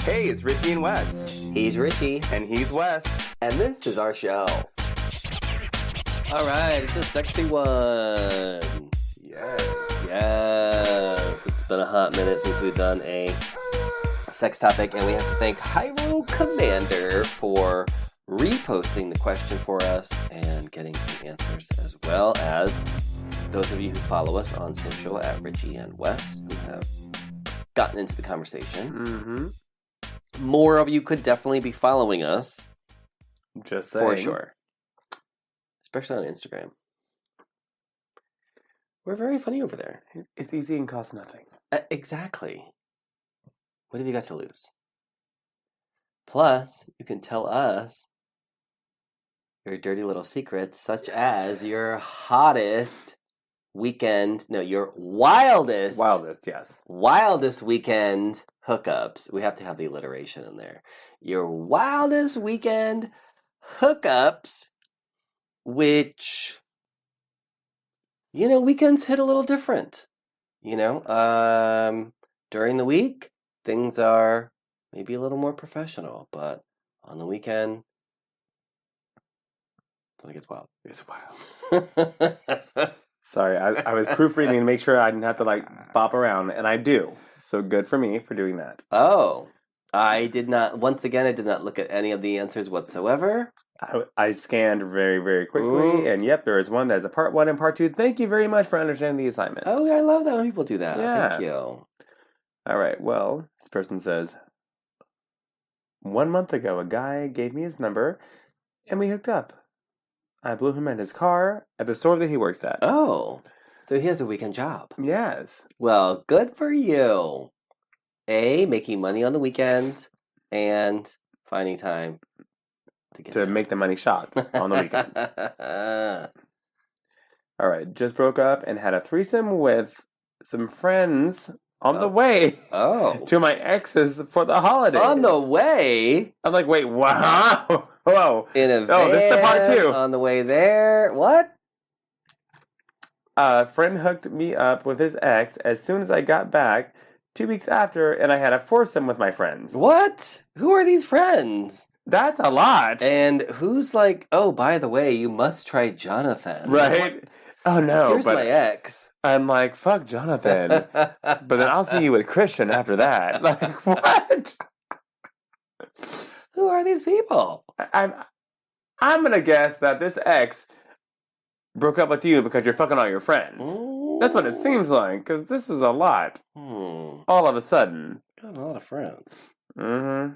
Hey, it's Richie and Wes. He's Richie. And he's Wes. And this is our show. All right, it's a sexy one. Yes. It's been a hot minute since we've done a sex topic, and we have to thank Hyrule Commander for reposting the question for us and getting some answers, as well as those of you who follow us on social at Richie and Wes, who have gotten into the conversation. Mm-hmm. More of you could definitely be following us. Just saying. For sure. Especially on Instagram. We're very funny over there. It's easy and costs nothing. Exactly. What have you got to lose? Plus, you can tell us your dirty little secrets, such as your hottest weekend, no, your wildest. Wildest, yes. Wildest weekend hookups. We have to have the alliteration in there. Your wildest weekend hookups, which, you know, weekends hit a little different. You know, during the week, things are maybe a little more professional, but on the weekend, it gets wild. It's wild. Sorry, I was proofreading to make sure I didn't have to, bop around, and I do. So good for me for doing that. Oh, I did not look at any of the answers whatsoever. I scanned very, very quickly, and yep, there is one that is a part 1 and part 2. Thank you very much for understanding the assignment. Oh, I love that when people do that. Yeah. Thank you. All right, well, this person says, 1 month ago, a guy gave me his number, and we hooked up. I blew him in his car at the store that he works at. Oh, so he has a weekend job. Yes. Well, good for you. A, making money on the weekend, and finding time to make the money shot on the weekend. All right, just broke up and had a threesome with some friends on the way to my ex's for the holidays. On the way? I'm like, wait, wow. Whoa. In a van, this is part 2. On the way there. What? A friend hooked me up with his ex as soon as I got back 2 weeks after, and I had a foursome with my friends. What? Who are these friends? That's a lot. And who's like, oh, by the way, you must try Jonathan. Right? Oh, no. Here's my ex. I'm like, fuck Jonathan. But then I'll see you with Christian after that. Like, what? Who are these people? I'm going to guess that this ex broke up with you because you're fucking all your friends. Ooh. That's what it seems like, because this is a lot. All of a sudden. Got a lot of friends. Mm-hmm.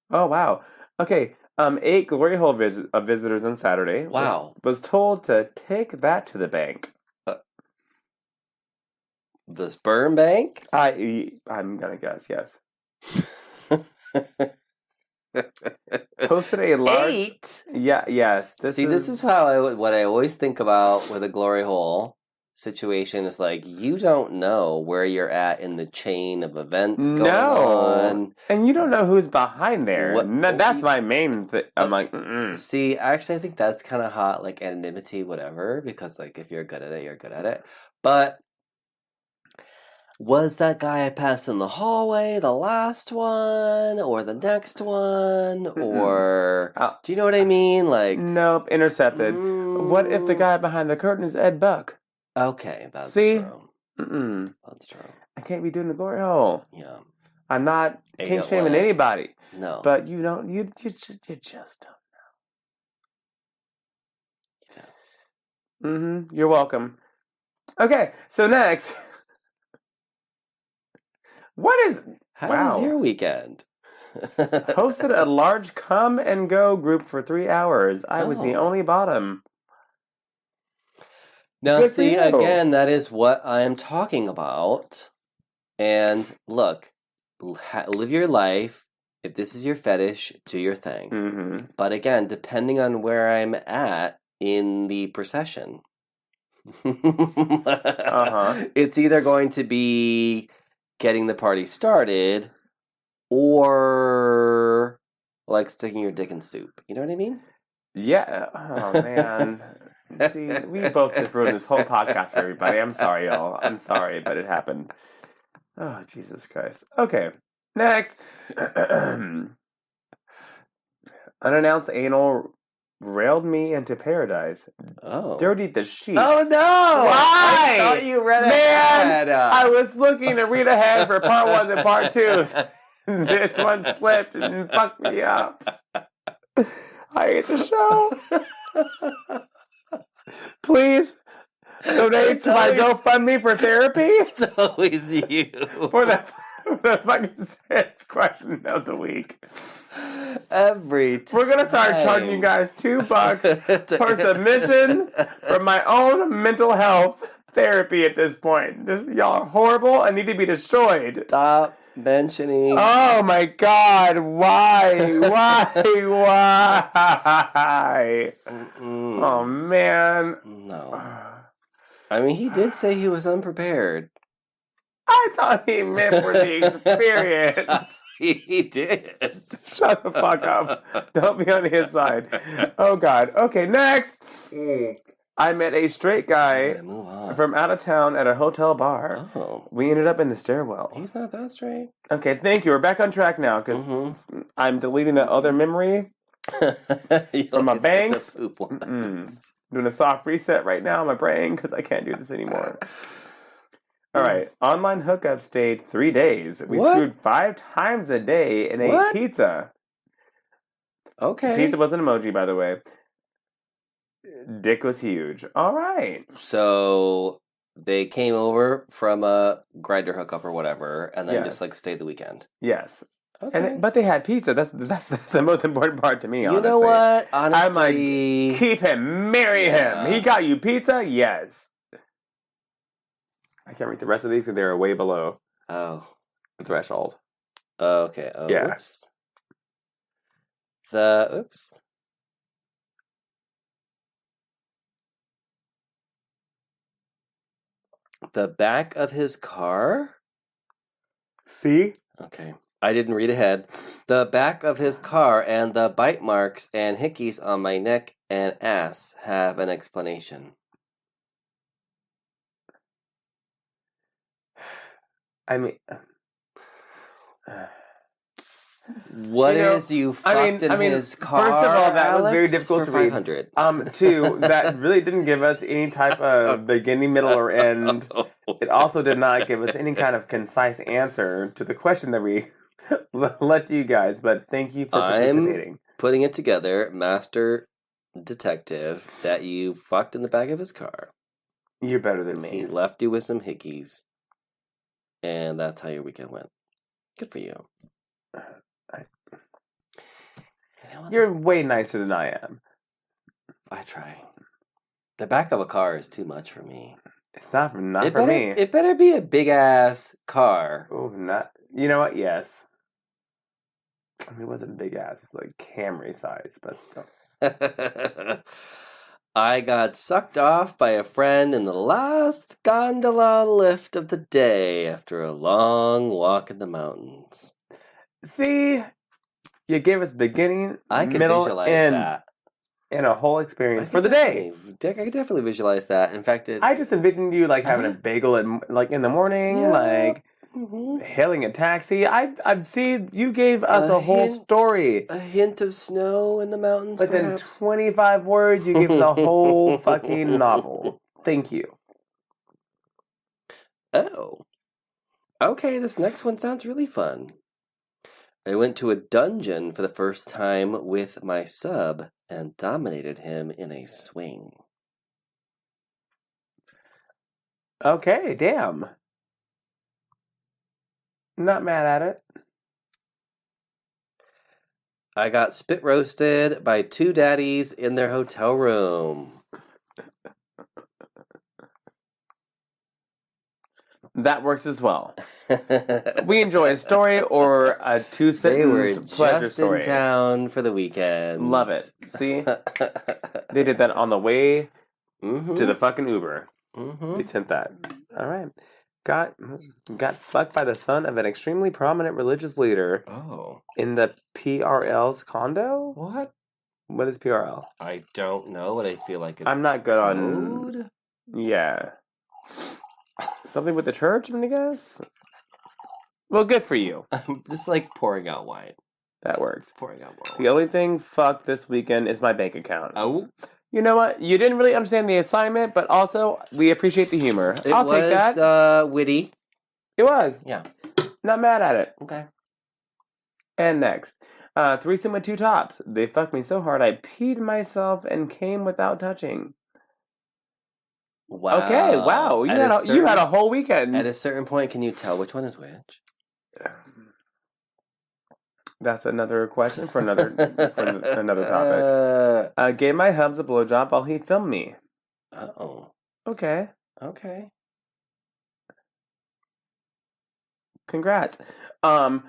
Oh, wow. Okay, 8 glory hole visitors on Saturday. Wow. Was told to take that to the bank. The sperm bank? I'm going to guess, yes. Posted a large... 8? Yeah, yes. This is what I always think about with a glory hole situation. Is like, you don't know where you're at in the chain of events going on. And you don't know who's behind there. That's my main thing. I'm like, See, actually, I think that's kind of hot, like anonymity, whatever, because like if you're good at it, you're good at it. But was that guy I passed in the hallway the last one, or the next one, or do you know what I mean? Like, nope, intercepted. What if the guy behind the curtain is Ed Buck? Okay, that's true. That's true. I can't be doing the glory hole. Yeah, I'm not kink shaming anybody. No, but you don't. You just don't know. Yeah. You're welcome. Okay, so next. How was your weekend? Hosted a large come and go group for 3 hours. I was the only bottom. Now, see, again, that is what I am talking about. And look, live your life. If this is your fetish, do your thing. Mm-hmm. But again, depending on where I'm at in the procession, it's either going to be getting the party started or like sticking your dick in soup. You know what I mean? Yeah. Oh, man. See, we both just ruined this whole podcast for everybody. I'm sorry, y'all. I'm sorry, but it happened. Oh, Jesus Christ. Okay. Next. Unannounced anal railed me into paradise. Oh. Dirtied the sheets. Oh no! Why? I thought you read Man, ahead. I was looking to read ahead for part 1 and part 2. This one slipped and fucked me up. I hate the show. Please donate to my GoFundMe for therapy. It's always you. For the fucking 6th question of the week. Every time. We're going to start charging you guys $2 per submission for my own mental health therapy at this point. Y'all are horrible and need to be destroyed. Stop mentioning. Oh my God. Why? Why? Oh man. No. I mean, he did say he was unprepared. I thought he meant for the experience. He did. Shut the fuck up. Don't be on his side. Oh God. Okay, next. I met a straight guy from out of town at a hotel bar. Oh. We ended up in the stairwell. He's not that straight. Okay, thank you. We're back on track now because I'm deleting that other memory from my banks. Doing a soft reset right now on my brain because I can't do this anymore. All right. Online hookup stayed 3 days. We screwed 5 times a day and ate pizza. Okay. Pizza was an emoji, by the way. Dick was huge. All right. So they came over from a grinder hookup or whatever, and then just like stayed the weekend. Yes. Okay. But they had pizza. That's the most important part to me, honestly. You know what? Honestly. I'm like, keep him, marry him. He got you pizza? Yes. I can't read the rest of these because they're way below the threshold. Okay. Oh, yeah. Oops. The back of his car? See? Okay. I didn't read ahead. The back of his car and the bite marks and hickeys on my neck and ass have an explanation. I mean... you fucked in his car? First of all, that Alex, was very difficult to read. 500. 2, that really didn't give us any type of beginning, middle, or end. It also did not give us any kind of concise answer to the question that we left you guys. But thank you for participating. I'm putting it together, Master Detective, that you fucked in the back of his car. You're better than me. He left you with some hickeys. And that's how your weekend went. Good for you. You're way nicer than I am. I try. The back of a car is too much for me. It's not for me. It better be a big ass car. Oh, not. You know what? Yes. I mean, it wasn't big ass. It's like Camry size, but still. I got sucked off by a friend in the last gondola lift of the day after a long walk in the mountains. See, you gave us beginning, middle, end, and a whole experience for the day. I could definitely visualize that. In fact, I just envisioned you like having a bagel in the morning, like hailing a taxi. I've seen you gave us a whole story, a hint of snow in the mountains. But then 25 words, you gave us a whole fucking novel. Thank you. Oh, okay. This next one sounds really fun. I went to a dungeon for the first time with my sub and dominated him in a swing. Okay, damn. Not mad at it. I got spit roasted by 2 daddies in their hotel room. That works as well. We enjoy a story or a 2-sentence pleasure story. Just in town for the weekend. Love it. See? They did that on the way to the fucking Uber. They sent that. All right. Got fucked by the son of an extremely prominent religious leader. Oh. In the PRL's condo? What? What is PRL? I don't know, but I feel like it's I'm not good on... Yeah. Something with the church, I'm gonna guess? Well, good for you. I'm just like pouring out wine. That works. Pouring out more The wine. only thing fucked this weekend is my bank account. Oh. You know what? You didn't really understand the assignment, but also we appreciate the humor. I'll take that. It was witty. It was. Yeah. Not mad at it. Okay. And next. Threesome with 2 tops. They fucked me so hard I peed myself and came without touching. Wow. Okay, wow. You had a whole weekend. At a certain point, can you tell which one is which? That's another question for another topic. Gave my hubs a blowjob while he filmed me. Oh. Okay. Okay. Congrats. Hot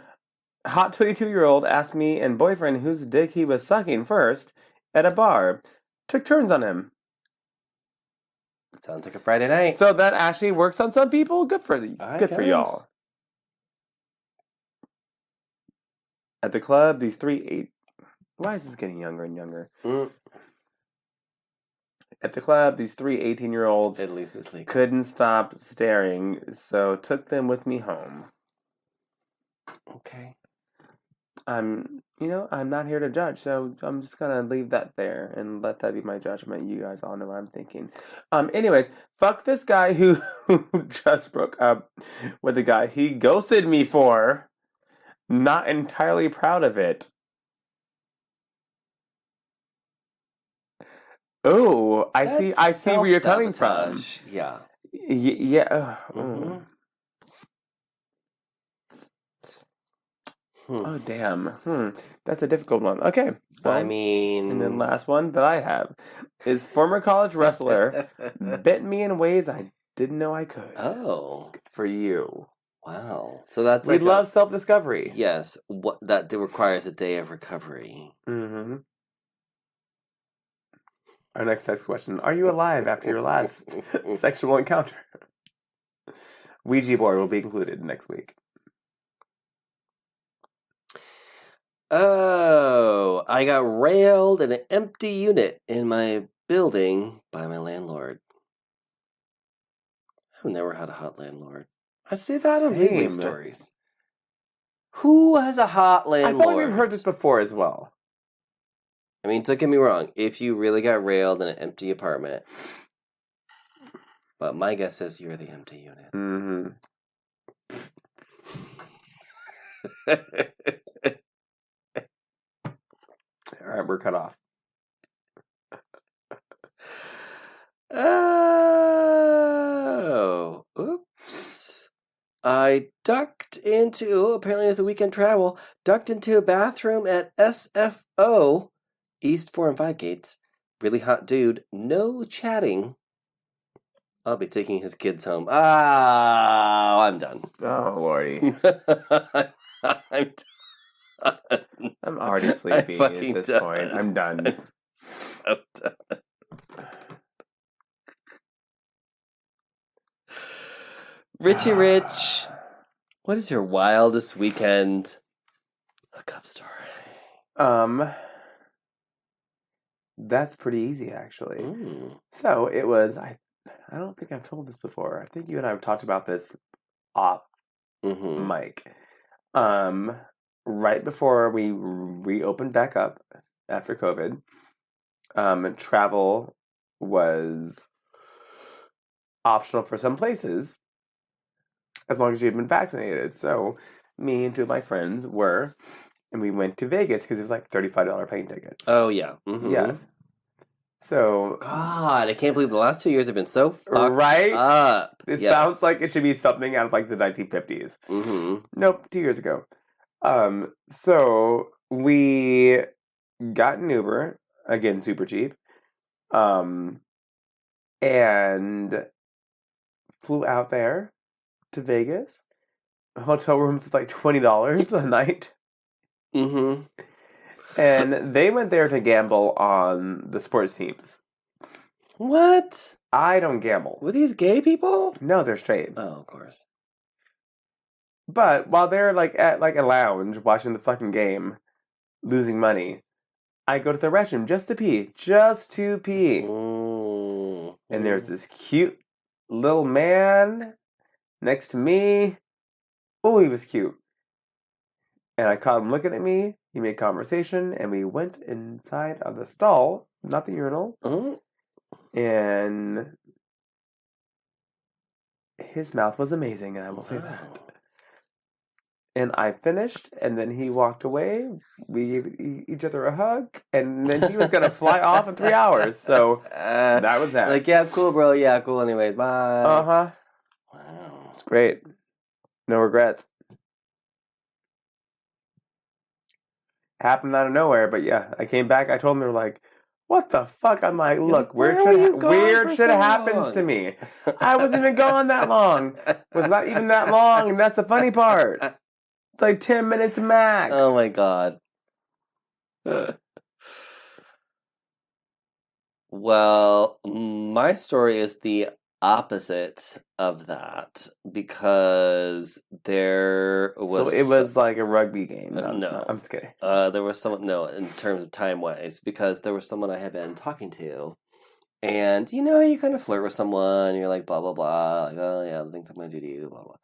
22-year-old asked me and boyfriend whose dick he was sucking first at a bar. Took turns on him. Sounds like a Friday night. So that actually works on some people. Good for y'all. At the club, these 3 Why is this getting younger and younger? At the club, these 3 18-year-olds at least it's legal. Couldn't stop staring, so took them with me home. Okay. I'm not here to judge, so I'm just gonna leave that there and let that be my judgment. You guys all know what I'm thinking. Anyways, fuck this guy who just broke up with the guy he ghosted me for. Not entirely proud of it. Oh, I see where you're coming from. Yeah. Yeah. Oh, damn. That's a difficult one. Okay. Well, I mean... And then last one that I have is former college wrestler bit me in ways I didn't know I could. Oh. Good for you. Wow. So that's we love self-discovery. Yes. That requires a day of recovery. Mm-hmm. Our next text question. Are you alive after your last sexual encounter? Ouija board will be included next week. Oh, I got railed in an empty unit in my building by my landlord. I've never had a hot landlord. I see that in Leeway stories. Who has a hot landlord? I thought we've heard this before as well. I mean, don't get me wrong. If you really got railed in an empty apartment, but my guess is you're the empty unit. Mm-hmm. All right, we're cut off. Oh, oops. I apparently it was a weekend travel, ducked into a bathroom at SFO, East 4 and 5 gates. Really hot dude, no chatting. I'll be taking his kids home. I'm done. Oh, Lordy. I'm done. I'm already sleepy at this point. I'm done. So done. Richie Rich, what is your wildest weekend hookup story? That's pretty easy, actually. So it was. I don't think I've told this before. I think you and I have talked about this off mic. Right before we reopened back up after COVID, travel was optional for some places as long as you'd been vaccinated. So me and 2 of my friends were, and we went to Vegas because it was like $35 plane tickets. Oh, yeah. Mm-hmm. Yes. So... God, I can't believe the last 2 years have been so fucked right? up. It sounds like it should be something out of like the 1950s. Mm-hmm. Nope, 2 years ago. So we got an Uber, again, super cheap, and flew out there to Vegas. Hotel rooms was like $20 a night. Mm-hmm. And they went there to gamble on the sports teams. What? I don't gamble. Were these gay people? No, they're straight. Oh, of course. But while they're like at like a lounge watching the fucking game, losing money, I go to the restroom just to pee. And there's this cute little man next to me. Oh, he was cute. And I caught him looking at me. He made conversation, and we went inside of the stall, not the urinal. And his mouth was amazing, and I will say that. And I finished, and then he walked away. We gave each other a hug, and then he was going to fly off in 3 hours. So that was that. Like, yeah, cool, bro. Yeah, cool. Anyways, bye. Uh-huh. Wow. It's great. No regrets. Happened out of nowhere, but yeah, I came back. I told him, they were like, what the fuck? I'm like, look, weird shit happens to me. I wasn't even gone that long. It was not even that long, and that's the funny part. It's like 10 minutes max. Oh my god. Well, my story is the opposite of that because there was. So it was like a rugby game. No, I'm just kidding. There was someone. No, in terms of time wise, because there was someone I had been talking to, and you kind of flirt with someone. You're like blah blah blah, like oh yeah, the things I'm going to do to you, blah blah,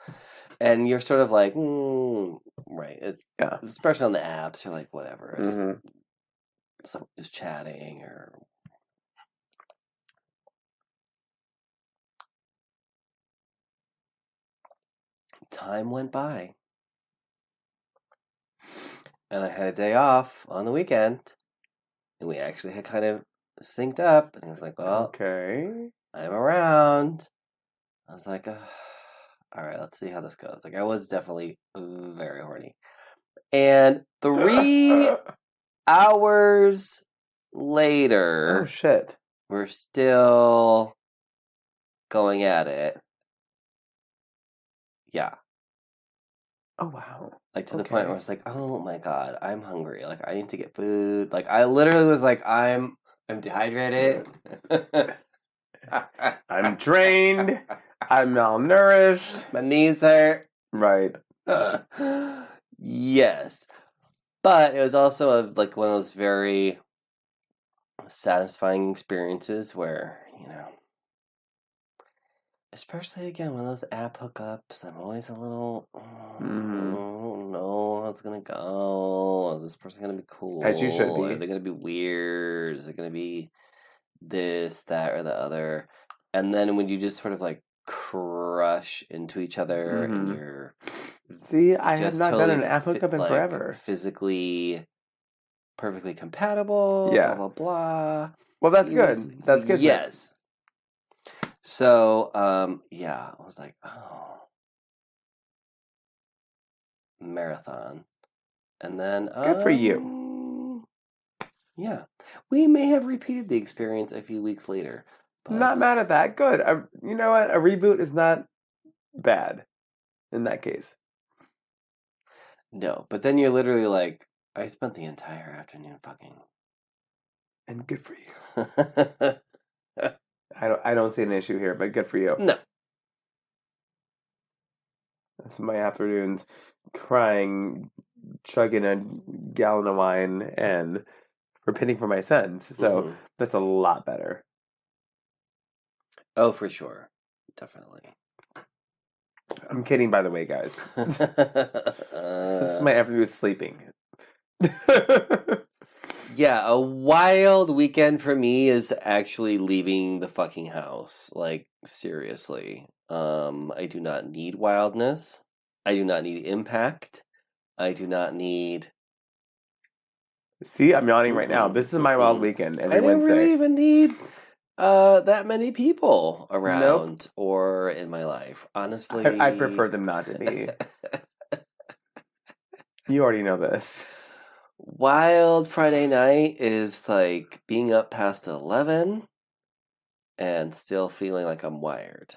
and you're sort of like right. It's especially on the apps. You're like whatever. So just chatting or. Time went by. And I had a day off on the weekend. And we actually had kind of synced up. And he was like, well, okay, I'm around. I was like, all right, let's see how this goes. Like, I was definitely very horny. And 3 hours later. Oh, shit. We're still going at it. Yeah. Oh, wow. Like, to the point where I was like, oh my god, I'm hungry. Like, I need to get food. Like, I literally was like, I'm dehydrated. I'm drained. I'm malnourished. My knees hurt. Right. Yes. But it was also like one of those very satisfying experiences where, especially again, one of those app hookups, I'm always a little, I don't know how it's going to go. Is this person going to be cool? As you should be. Are they going to be weird? Is it going to be this, that, or the other? And then when you just sort of like crush into each other and you're... See, I have not done an app hookup in forever. Physically perfectly compatible, yeah. blah, blah, blah. Well, that's good. That's good. Yes. So, yeah, I was like, oh. Marathon. And then... Good for you. Yeah. We may have repeated the experience a few weeks later. But... Not mad at that. Good. You know what? A reboot is not bad in that case. No, but then you're literally like, I spent the entire afternoon fucking. And good for you. I don't see an issue here, but good for you. No. That's my afternoons crying, chugging a gallon of wine, and repenting for my sins. So that's a lot better. Oh, for sure. Definitely. I'm kidding, by the way, guys. This is my afternoon sleeping. Yeah, a wild weekend for me is actually leaving the fucking house. Like, seriously. I do not need wildness. I do not need impact. I do not need... See, I'm yawning right now. This is my wild weekend every Wednesday. I don't really even need that many people around or in my life. Honestly. I prefer them not to be. You already know this. Wild Friday night is like being up past 11 and still feeling like I'm wired.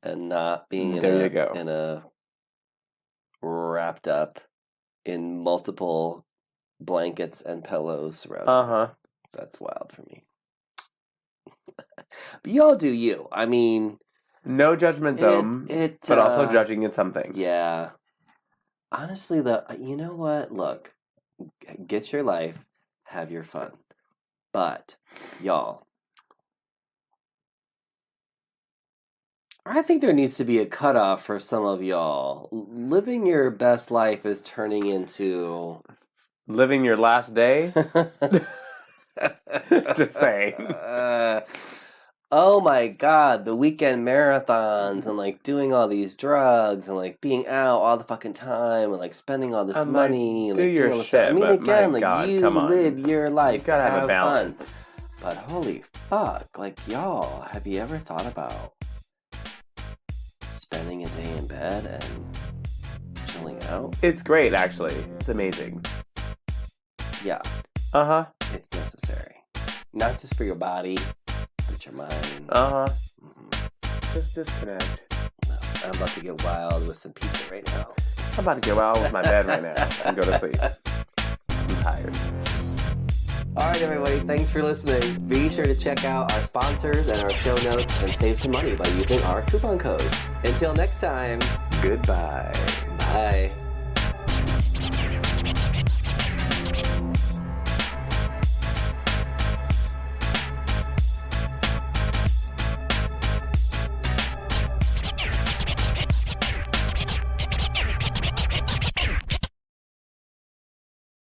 And not being in a wrapped up in multiple blankets and pillows surrounding me. That's wild for me. But y'all do you. I mean... No judgment, though. But also judging in some things. Yeah. Honestly, you know what? Look. Get your life. Have your fun. But, y'all. I think there needs to be a cutoff for some of y'all. Living your best life is turning into Living your last day? Just saying. Oh my god, the weekend marathons and like doing all these drugs and like being out all the fucking time and like spending all this money and do like your doing all this shit, stuff. I mean, but again, my like God, you come on. live your life. You gotta have a balance. Fun. But holy fuck, like y'all, have you ever thought about spending a day in bed and chilling out? It's great, actually. It's amazing. Yeah. Uh-huh. It's necessary. Not just for your body, but your mind. Uh-huh. Mm-hmm. Just disconnect. No, I'm about to get wild with some pizza right now. I'm about to go out with my bed right now and go to sleep. I'm tired. Alright everybody, thanks for listening. Be sure to check out our sponsors and our show notes and save some money by using our coupon codes. Until next time, Goodbye. bye.